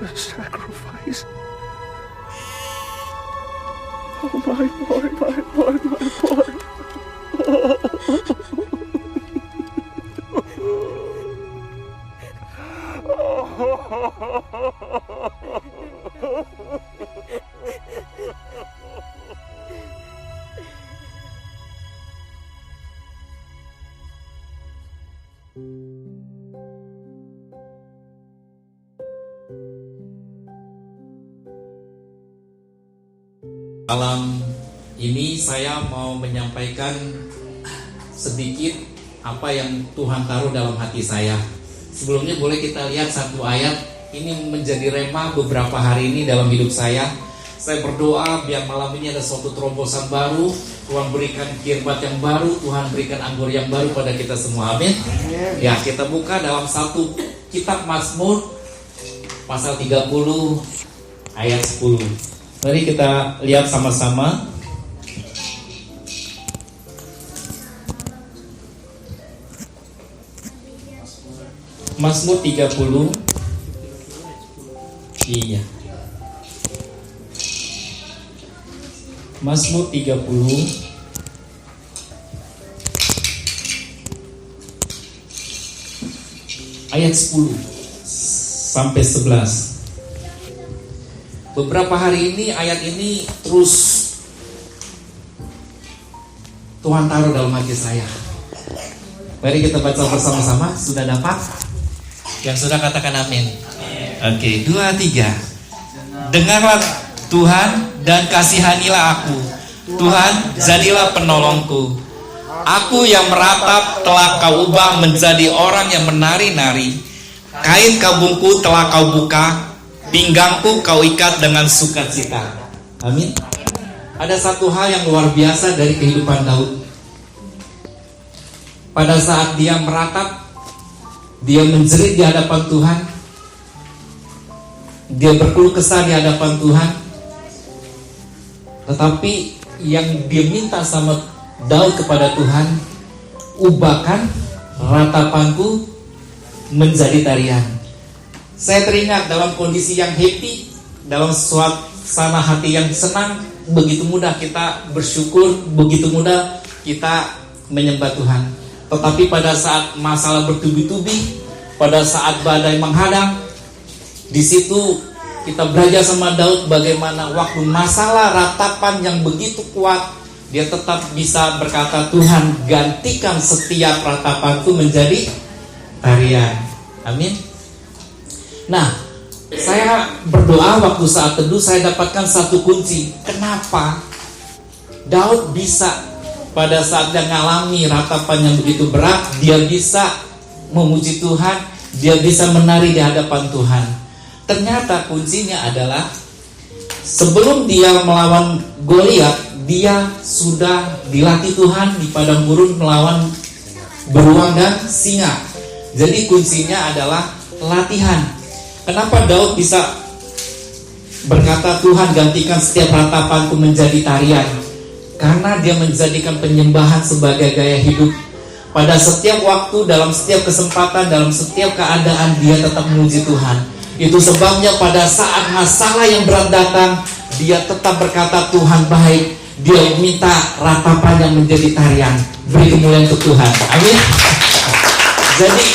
a sacrifice. Oh, my boy, my boy, my boy. Malam ini saya mau menyampaikan sedikit apa yang Tuhan taruh dalam hati saya. Sebelumnya boleh kita lihat satu ayat. Ini menjadi rema beberapa hari ini dalam hidup saya. Saya berdoa biar malam ini ada suatu terobosan baru. Tuhan berikan kirbat yang baru, Tuhan berikan anggur yang baru pada kita semua. Amin. Ya, kita buka dalam satu kitab Mazmur pasal 30 ayat 10. Mari kita lihat sama-sama. Mazmur 30. Iya. Mazmur 30 ayat 10 sampai 11. Beberapa hari ini ayat ini terus Tuhan taruh dalam hati saya. Mari kita baca bersama-sama. Sudah dapat? Yang sudah katakan amin. Oke, 2, 3. Dengarlah Tuhan dan kasihanilah aku. Tuhan, jadilah penolongku. Aku yang meratap telah kau ubah menjadi orang yang menari-nari. Kain kabungku telah kau buka, pinggangku kau ikat dengan sukacita. Amin. Ada satu hal yang luar biasa dari kehidupan Daud. Pada saat dia meratap, dia menjerit di hadapan Tuhan, dia berkeluh kesah di hadapan Tuhan. Tetapi yang dia minta sama Daud kepada Tuhan, ubahkan ratapanku menjadi tarian. Saya teringat dalam kondisi yang happy, dalam suasana hati yang senang, begitu mudah kita bersyukur, begitu mudah kita menyembah Tuhan. Tetapi pada saat masalah bertubi-tubi, pada saat badai menghadang, di situ kita belajar sama Daud bagaimana waktu masalah ratapan yang begitu kuat, dia tetap bisa berkata, Tuhan gantikan setiap ratapanku menjadi tarian. Amin. Nah, saya berdoa waktu saat teduh, saya dapatkan satu kunci. Kenapa Daud bisa pada saat dia mengalami ratapan yang begitu berat, dia bisa memuji Tuhan, dia bisa menari di hadapan Tuhan. Ternyata kuncinya adalah sebelum dia melawan Goliat, dia sudah dilatih Tuhan di padang gurun melawan beruang dan singa. Jadi kuncinya adalah latihan. Kenapa Daud bisa berkata, Tuhan gantikan setiap ratapanku menjadi tarian? Karena dia menjadikan penyembahan sebagai gaya hidup. Pada setiap waktu, dalam setiap kesempatan, dalam setiap keadaan, dia tetap memuji Tuhan. Itu sebabnya pada saat masalah yang berat datang, dia tetap berkata, Tuhan baik. Dia minta ratapan yang menjadi tarian. Beri kemuliaan untuk Tuhan. Amin. Jadi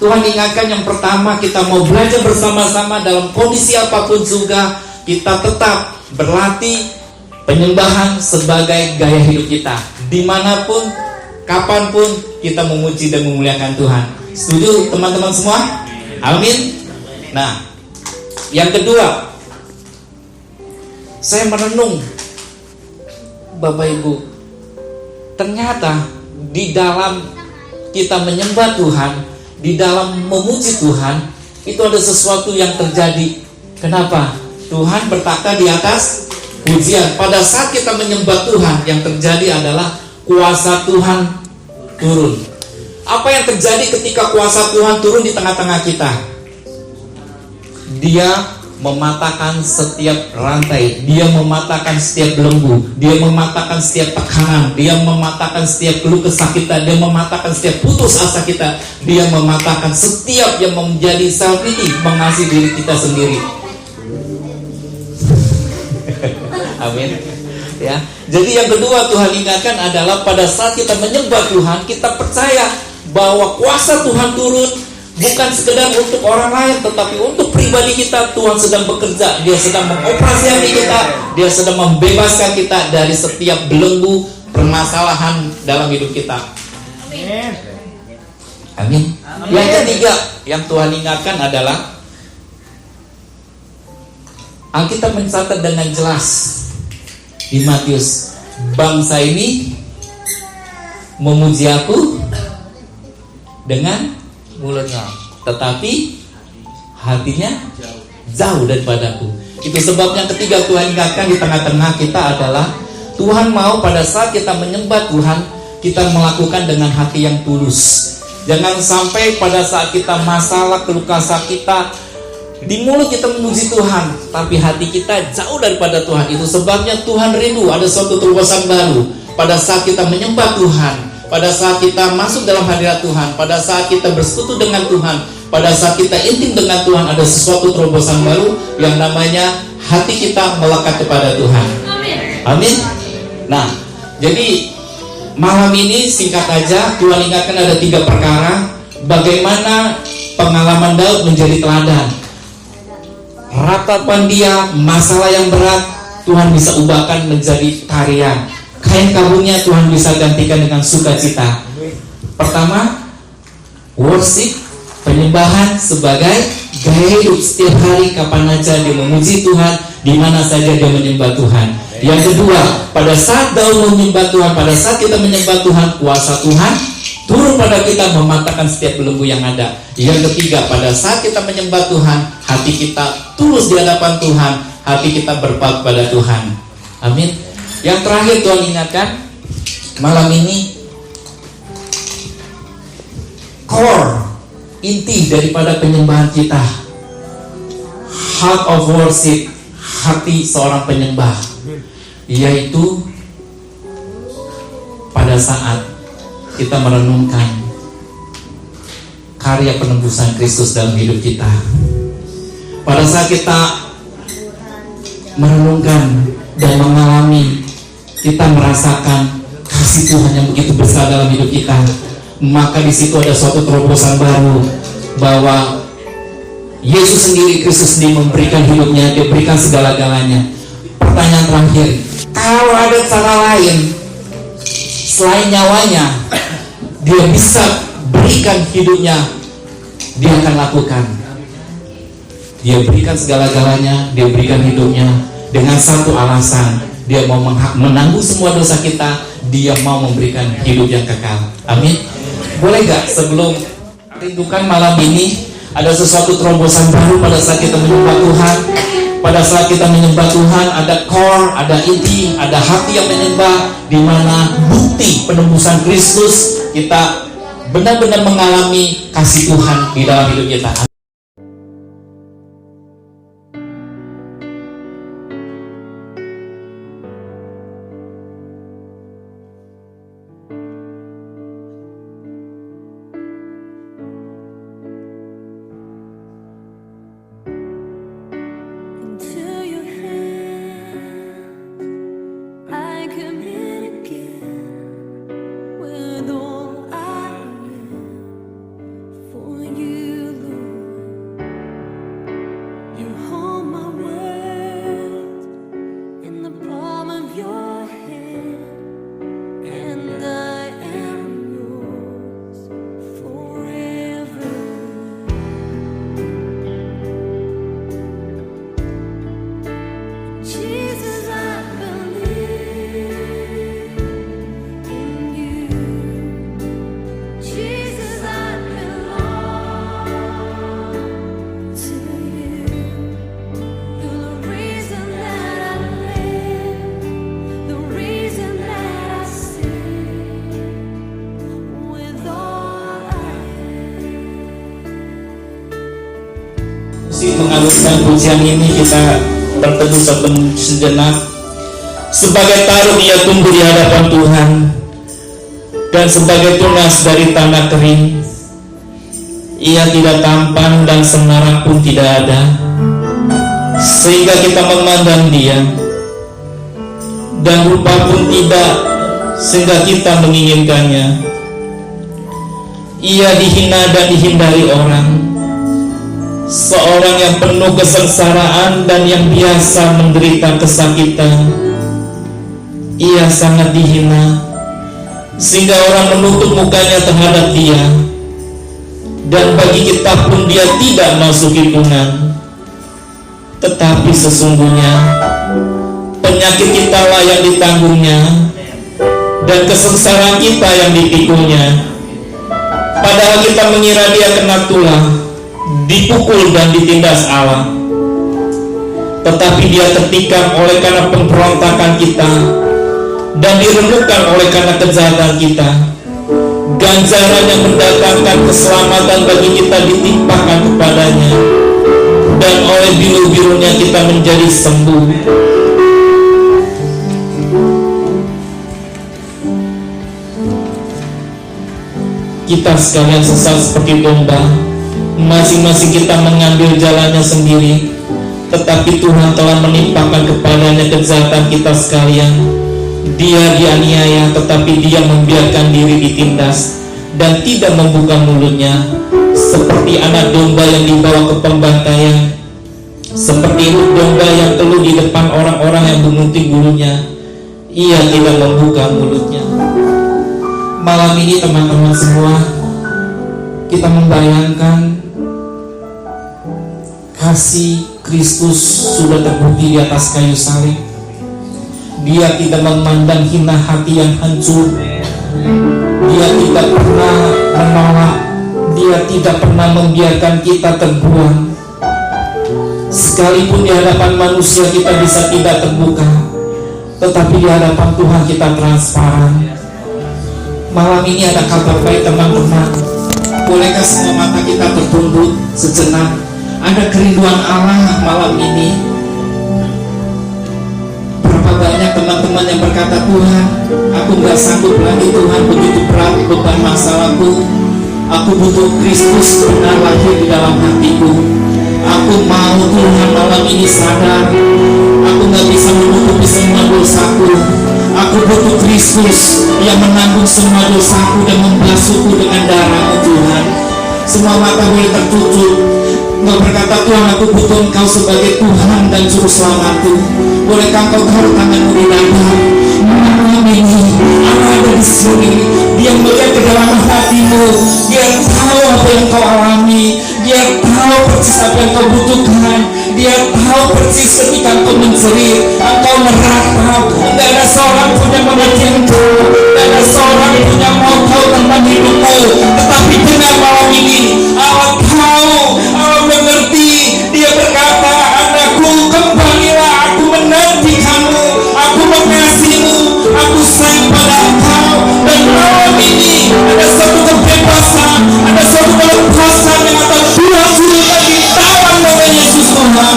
Tuhan ingatkan yang pertama, kita mau belajar bersama-sama dalam kondisi apapun juga, kita tetap berlatih penyembahan sebagai gaya hidup kita. Dimanapun, kapanpun kita memuji dan memuliakan Tuhan. Setuju teman-teman semua? Amin. Nah, yang kedua, saya merenung, Bapak Ibu, ternyata di dalam kita menyembah Tuhan, di dalam memuji Tuhan, itu ada sesuatu yang terjadi. Kenapa? Tuhan bertata di atas pujian. Pada saat kita menyembah Tuhan, yang terjadi adalah kuasa Tuhan turun. Apa yang terjadi ketika kuasa Tuhan turun di tengah-tengah kita? Dia mematahkan setiap rantai, dia mematahkan setiap belenggu, dia mematahkan setiap tekanan, dia mematahkan setiap keluh kesah kita, dia mematahkan setiap putus asa kita, dia mematahkan setiap yang menjadi self pity, mengasihi diri kita sendiri. Amin. Ya. Jadi yang kedua Tuhan ingatkan adalah pada saat kita menyembah Tuhan, kita percaya bahwa kuasa Tuhan turun. Bukan sekedar untuk orang lain, tetapi untuk pribadi kita. Tuhan sedang bekerja, dia sedang mengoperasikan kita, dia sedang membebaskan kita dari setiap belenggu permasalahan dalam hidup kita. Amin. Amin. Yang ketiga yang Tuhan ingatkan adalah Alkitab mencatat dengan jelas di Matius, bangsa ini memuji aku dengan mulutnya, tetapi hatinya jauh daripadaku. Itu sebabnya ketiga Tuhan ingatkan di tengah-tengah kita adalah Tuhan mau pada saat kita menyembah Tuhan, kita melakukan dengan hati yang tulus. Jangan sampai pada saat kita masalah, keluh kesah kita, di mulut kita memuji Tuhan, tapi hati kita jauh daripada Tuhan. Itu sebabnya Tuhan rindu ada suatu terobosan baru pada saat kita menyembah Tuhan. Pada saat kita masuk dalam hadirat Tuhan, pada saat kita bersekutu dengan Tuhan, pada saat kita intim dengan Tuhan, ada sesuatu terobosan baru yang namanya hati kita melekat kepada Tuhan. Amin. Amin. Nah, jadi malam ini singkat aja Tuhan ingatkan ada 3 perkara bagaimana pengalaman Daud menjadi teladan. Ratapan dia, masalah yang berat, Tuhan bisa ubahkan menjadi tarian. Kain kabungnya Tuhan bisa gantikan dengan sukacita. Pertama, worship, penyembahan sebagai gaya hidup setiap hari, kapan aja dia memuji Tuhan, di mana saja dia menyembah Tuhan. Yang kedua, pada saat Daud menyembah Tuhan, pada saat kita menyembah Tuhan, kuasa Tuhan turun pada kita mematahkan setiap belenggu yang ada. Yang ketiga, pada saat kita menyembah Tuhan, hati kita tulus di hadapan Tuhan, hati kita berpaut pada Tuhan. Amin. Yang terakhir Tuhan ingatkan malam ini, core, inti daripada penyembahan kita, heart of worship, hati seorang penyembah, yaitu pada saat kita merenungkan karya penebusan Kristus dalam hidup kita. Pada saat kita merenungkan dan mengalami, kita merasakan kasih Tuhan yang begitu besar dalam hidup kita, maka di situ ada suatu terobosan baru bahwa Yesus sendiri, Kristus sendiri memberikan hidupnya, dia berikan segala-galanya. Pertanyaan terakhir, kalau ada cara lain selain nyawanya, dia bisa berikan hidupnya, dia akan lakukan. Dia berikan segala-galanya, dia berikan hidupnya dengan satu alasan, dia mau menanggung semua dosa kita, dia mau memberikan hidup yang kekal. Amin. Boleh gak sebelum rindukan malam ini, ada sesuatu terobosan baru pada saat kita menyembah Tuhan. Pada saat kita menyembah Tuhan, ada core, ada inti, ada hati yang menyembah, di mana bukti penebusan Kristus, kita benar-benar mengalami kasih Tuhan di dalam hidup kita. With all I am for you, Lord. Mengalurkan pujian ini kita berteduh sejenak. Sebagai taruh ia tumbuh di hadapan Tuhan, dan sebagai tunas dari tanah kering. Ia tidak tampan dan semarak pun tidak ada, sehingga kita memandang dia, dan rupa pun tidak, sehingga kita menginginkannya. Ia dihina dan dihindari orang, seorang yang penuh kesengsaraan dan yang biasa menderita kesakitan. Ia sangat dihina, sehingga orang menutup mukanya terhadap dia, dan bagi kita pun dia tidak masuk hitungan. Tetapi sesungguhnya penyakit kita lah yang ditanggungnya, dan kesengsaraan kita yang dipikulnya. Padahal kita mengira dia kena tulah, dipukul dan ditindas Allah. Tetapi dia tertikam oleh karena pemberontakan kita, dan diremukkan oleh karena kejahatan kita. Ganjaran yang mendatangkan keselamatan bagi kita ditimpakan kepadanya, dan oleh biru-birunya kita menjadi sembuh. Kita sekalian sesat seperti domba, masing-masing kita mengambil jalannya sendiri. Tetapi Tuhan telah menimpakan kepadanya kejahatan kita sekalian. Dia dianiaya, tetapi dia membiarkan diri ditindas dan tidak membuka mulutnya. Seperti anak domba yang dibawa ke pembantaian, seperti induk domba yang teluh di depan orang-orang yang mengunting bulunya, ia tidak membuka mulutnya. Malam ini teman-teman semua, kita membayangkan kasih Kristus sudah terbukti di atas kayu salib. Dia tidak memandang hina hati yang hancur. Dia tidak pernah menolak. Dia tidak pernah membiarkan kita terbuang. Sekalipun di hadapan manusia kita bisa tidak terbuka, tetapi di hadapan Tuhan kita transparan. Malam ini ada kabar baik teman-teman. Bolehkah semua mata kita tertunduk sejenak? Ada kerinduan Allah malam ini. Berapa banyak teman-teman yang berkata, Tuhan, aku gak sanggup lagi Tuhan, begitu berat beban masalahku. Aku butuh Kristus benar lahir di dalam hatiku. Aku mau Tuhan malam ini sadar, aku gak bisa menutupi semua dosaku. Aku butuh Kristus yang menanggung semua dosaku dan membasuhku dengan darah-Mu Tuhan. Semua mata boleh tertutup. Engkau berkata, Tuhan, aku butuh Engkau sebagai Tuhan dan Juru Selamatku. Bolehkah Engkau taruh tanganmu di dada? Malam ini Allah ada di sini. Dia melihat ke dalam hatimu. Dia tahu apa yang kau alami. Dia tahu persis apa yang kau butuhkan. Dia tahu persis ketika engkau menjerit, engkau meratap. Tidak ada seorang pun yang mengerti engkau. Tidak ada seorang pun yang mau tahu tentang hidupmu. Tetapi benar malam ini Allah tahu, Allah mengerti. Dia berkata, anakku, kembalilah, aku menantikanmu, aku mengasihimu, aku sayang pada engkau. Dan malam ini ada satu kebebasan, ada satu kelepasan yang akan Tuhan suruhkan di dalam nama Yesus Tuhan.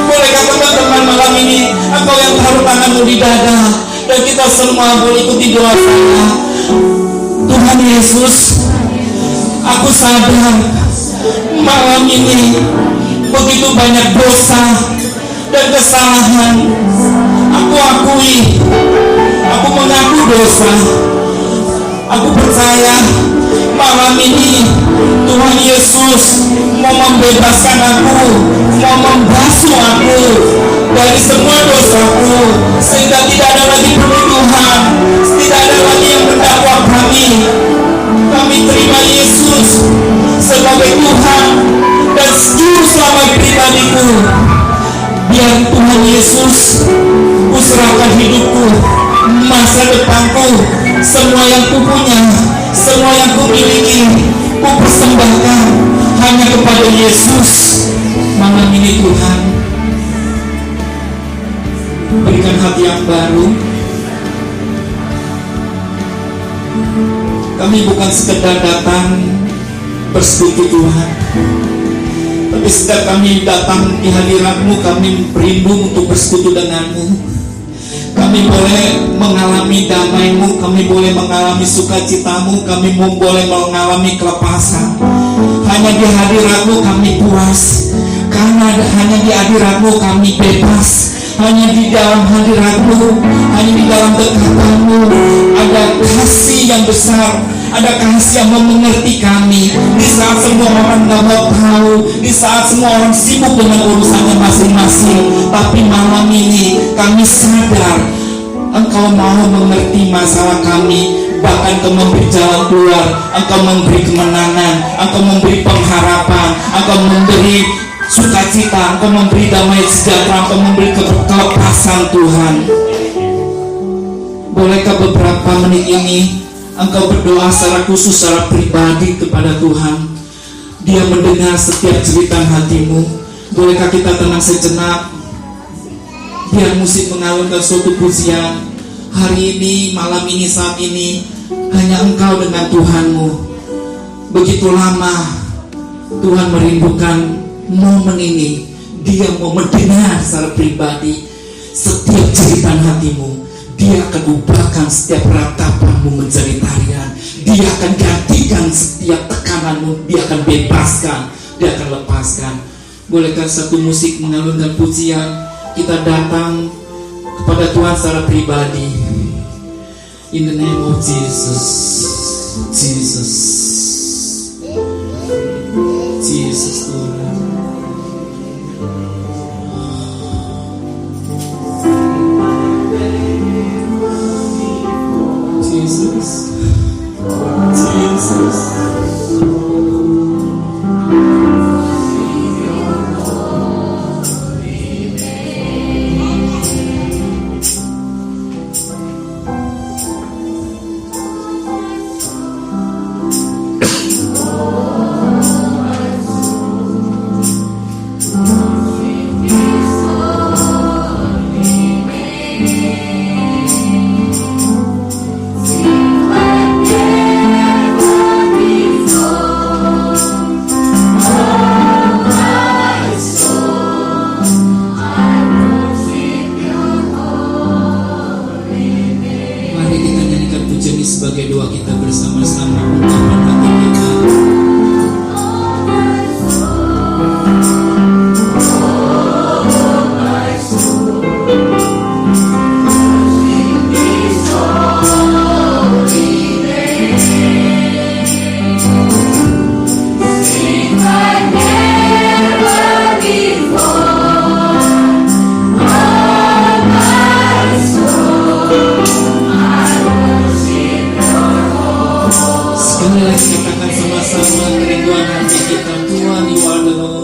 Bolehkah teman-teman malam ini engkau yang taruh tanganmu di dada, dan kita semua boleh ikuti doa saya. Tuhan Yesus, aku sadar malam ini begitu banyak dosa dan kesalahan. Aku akui, aku mengaku dosa. Aku percaya malam ini Tuhan Yesus mau membebaskan aku, mau membasuh aku dari semua dosaku, sehingga tidak ada lagi penuduhan, tidak ada lagi yang mendakwa kami. Kami terima Yesus sebagai Tuhan dan Juru Selamat pribadiku. Biar Tuhan Yesus, kuserahkan hidupku, masa depanku, semua yang kupunya, semua yang kumiliki, ku persembahkan hanya kepada Yesus. Malam ini Tuhan, berikan hati yang baru. Kami bukan sekedar datang bersekutu Tuhan, Tapi setiap kami datang di hadirat-Mu, kami rindu untuk bersekutu dengan-Mu. Kami boleh mengalami damai-Mu, kami boleh mengalami sukacita-Mu, kami boleh mengalami kelepasan. Hanya di hadirat-Mu kami puas, karena hanya di hadirat-Mu kami bebas. Hanya di dalam hadirat-Mu, hanya di dalam dekatan-Mu ada kasih yang besar, ada kasih yang mengerti kami. Di saat semua orang gak mau tahu, di saat semua orang sibuk dengan urusannya masing-masing, tapi malam ini kami sadar Engkau mau mengerti masalah kami. Bahkan Engkau memberi jalan keluar, Engkau memberi kemenangan, Engkau memberi pengharapan, Engkau memberi sukacita, Engkau memberi damai sejahtera, Engkau memberi kelepasan Tuhan. Bolehkah beberapa menit ini Engkau berdoa secara khusus, secara pribadi kepada Tuhan? Dia mendengar setiap jeritan hatimu. Bolehkah kita tenang sejenak, biar musik mengalunkan suatu pujian. Hari ini, malam ini, saat ini, hanya Engkau dengan Tuhanmu. Begitu lama Tuhan merindukan momen ini. Dia mau mendengar secara pribadi setiap jeritan hatimu. Dia akan ubahkan setiap ratapanmu menjadi tarian. Dia akan gantikan setiap tekananmu. Dia akan bebaskan, dia akan lepaskan. Bolehkah satu musik mengalunkan pujian? Kita datang kepada Tuhan secara pribadi. In the name of Jesus, Jesus, Jesus Tuhan. Jesus, Jesus. Sebagai doa kita bersama-sama, ungkapkan hati kita. Katakan sama-sama kerinduan hati kita. Tuhan, You are the Lord.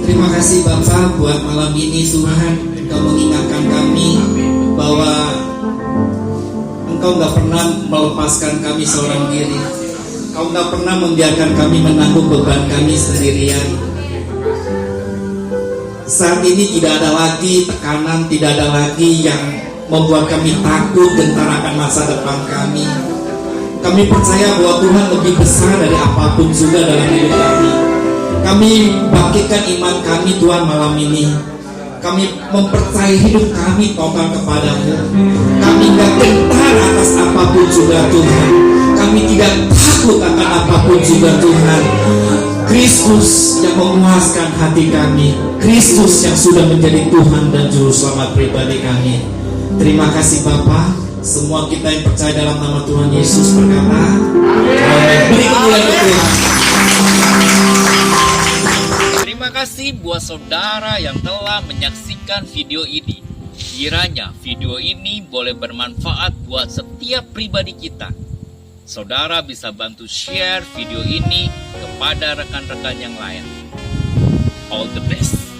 Terima kasih Bapak buat malam ini Tuhan. Engkau mengingatkan kami bahwa Engkau gak pernah melepaskan kami seorang diri. Engkau gak pernah membiarkan kami menanggung beban kami sendirian. Saat ini tidak ada lagi tekanan, tidak ada lagi yang membuat kami takut gentar akan masa depan kami. Kami percaya bahwa Tuhan lebih besar dari apapun juga dalam hidup kami. Kami bangkitkan iman kami Tuhan malam ini. Kami mempercayai hidup kami total kepadamu. Kami tidak gentar atas apapun juga Tuhan. Kami tidak takut akan apapun juga Tuhan. Kristus yang memuaskan hati kami, Kristus yang sudah menjadi Tuhan dan Juru Selamat pribadi kami. Terima kasih Bapa. Semua kita yang percaya dalam nama Tuhan Yesus berkata amin. Beri kemuliaan ke Tuhan. Terima kasih buat saudara yang telah menyaksikan video ini. Kiranya video ini boleh bermanfaat buat setiap pribadi kita. saudara bisa bantu share video ini kepada rekan-rekan yang lain. All the best.